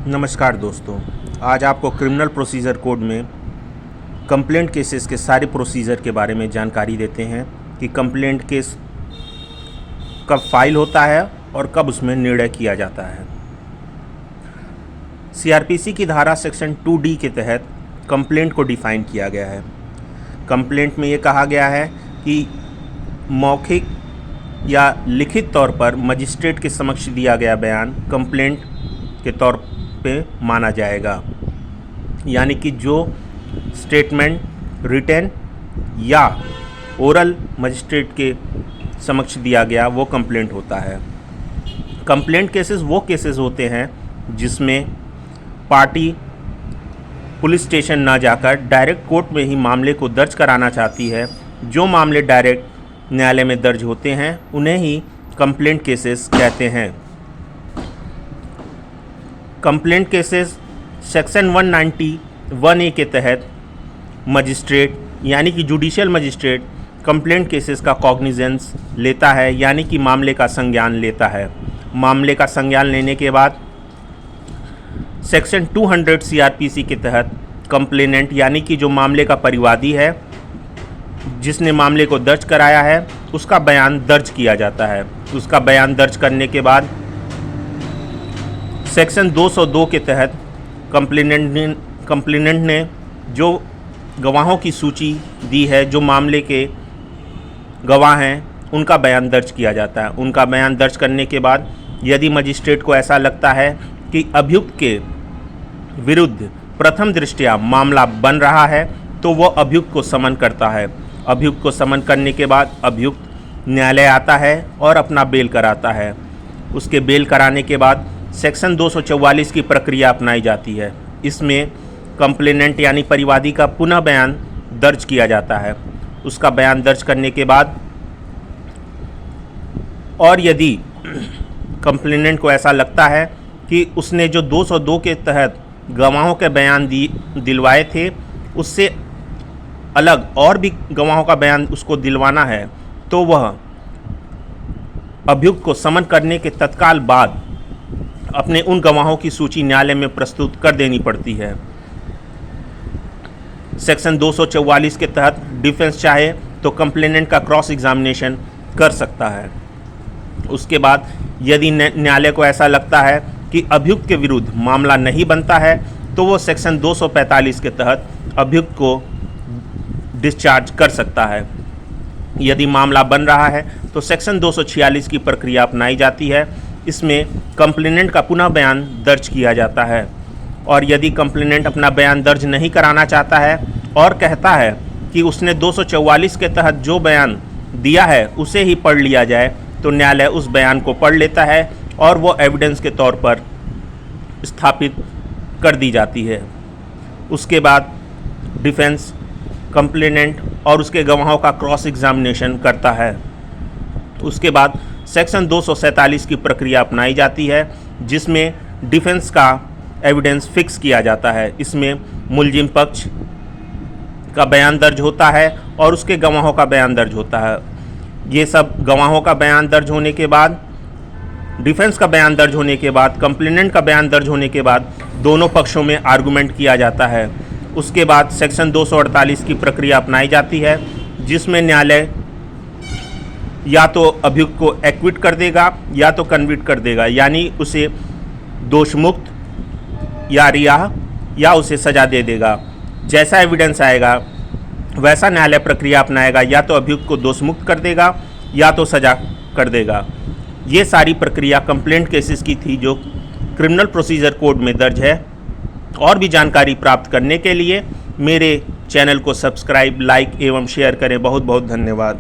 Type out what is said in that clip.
नमस्कार दोस्तों, आज आपको क्रिमिनल प्रोसीजर कोड में कंप्लेंट केसेस के सारे प्रोसीजर के बारे में जानकारी देते हैं कि कंप्लेंट केस कब फाइल होता है और कब उसमें निर्णय किया जाता है। सीआरपीसी की धारा सेक्शन 2D के तहत कंप्लेंट को डिफ़ाइन किया गया है। कंप्लेंट में ये कहा गया है कि मौखिक या लिखित तौर पर मजिस्ट्रेट के समक्ष दिया गया बयान कंप्लेंट के तौर पे माना जाएगा, यानी कि जो स्टेटमेंट रिटन या ओरल मजिस्ट्रेट के समक्ष दिया गया वो कंप्लेंट होता है। कंप्लेंट केसेस वो केसेस होते हैं जिसमें पार्टी पुलिस स्टेशन ना जाकर डायरेक्ट कोर्ट में ही मामले को दर्ज कराना चाहती है। जो मामले डायरेक्ट न्यायालय में दर्ज होते हैं उन्हें ही कंप्लेंट केसेस कहते हैं। कंप्लेंट केसेस सेक्शन 191A के तहत मजिस्ट्रेट यानी कि जुडिशियल मजिस्ट्रेट कंप्लेंट केसेस का कॉग्निजेंस लेता है, यानी कि मामले का संज्ञान लेता है। मामले का संज्ञान लेने के बाद सेक्शन 200 सीआरपीसी के तहत कंप्लेनेंट यानी कि जो मामले का परिवादी है, जिसने मामले को दर्ज कराया है, उसका बयान दर्ज किया जाता है। उसका बयान दर्ज करने के बाद सेक्शन 202 के तहत कंप्लेनेंट ने जो गवाहों की सूची दी है, जो मामले के गवाह हैं, उनका बयान दर्ज किया जाता है। उनका बयान दर्ज करने के बाद यदि मजिस्ट्रेट को ऐसा लगता है कि अभियुक्त के विरुद्ध प्रथम दृष्टया मामला बन रहा है तो वो अभियुक्त को समन करता है। अभियुक्त को समन करने के बाद अभियुक्त न्यायालय आता है और अपना बेल कराता है। उसके बेल कराने के बाद सेक्शन 244 की प्रक्रिया अपनाई जाती है। इसमें कंप्लेनेंट यानी परिवादी का पुनः बयान दर्ज किया जाता है। उसका बयान दर्ज करने के बाद और यदि कंप्लेनेंट को ऐसा लगता है कि उसने जो 202 के तहत गवाहों के बयान दिलवाए थे उससे अलग और भी गवाहों का बयान उसको दिलवाना है, तो वह अभियुक्त को समन करने के तत्काल बाद अपने उन गवाहों की सूची न्यायालय में प्रस्तुत कर देनी पड़ती है। सेक्शन 244 के तहत डिफेंस चाहे तो कंप्लेनेंट का क्रॉस एग्जामिनेशन कर सकता है। उसके बाद यदि न्यायालय को ऐसा लगता है कि अभियुक्त के विरुद्ध मामला नहीं बनता है तो वो सेक्शन 245 के तहत अभियुक्त को डिस्चार्ज कर सकता है। यदि मामला बन रहा है तो सेक्शन 246 की प्रक्रिया अपनाई जाती है। इसमें कंप्लेनेंट का पुनः बयान दर्ज किया जाता है और यदि कंप्लेनेंट अपना बयान दर्ज नहीं कराना चाहता है और कहता है कि उसने 244 के तहत जो बयान दिया है उसे ही पढ़ लिया जाए, तो न्यायालय उस बयान को पढ़ लेता है और वो एविडेंस के तौर पर स्थापित कर दी जाती है। उसके बाद डिफेंस कंप्लेनेंट और उसके गवाहों का क्रॉस एग्जामिनेशन करता है। उसके बाद सेक्शन 247 की प्रक्रिया अपनाई जाती है, जिसमें डिफेंस का एविडेंस फिक्स किया जाता है। इसमें मुलजिम पक्ष का बयान दर्ज होता है और उसके गवाहों का बयान दर्ज होता है। ये सब गवाहों का बयान दर्ज होने के बाद, डिफेंस का बयान दर्ज होने के बाद, कंप्लेनेंट का बयान दर्ज होने के बाद दोनों पक्षों में आर्गूमेंट किया जाता है। उसके बाद सेक्शन 248 की प्रक्रिया अपनाई जाती है, जिसमें न्यायालय या तो अभियुक्त को एक्विट कर देगा या तो कन्विक्ट कर देगा, यानी उसे दोषमुक्त या रिहा या उसे सज़ा दे देगा। जैसा एविडेंस आएगा वैसा न्यायालय प्रक्रिया अपनाएगा, या तो अभियुक्त को दोषमुक्त कर देगा या तो सज़ा कर देगा। ये सारी प्रक्रिया कंप्लेंट केसेस की थी जो क्रिमिनल प्रोसीजर कोड में दर्ज है। और भी जानकारी प्राप्त करने के लिए मेरे चैनल को सब्सक्राइब, लाइक एवं शेयर करें। बहुत बहुत धन्यवाद।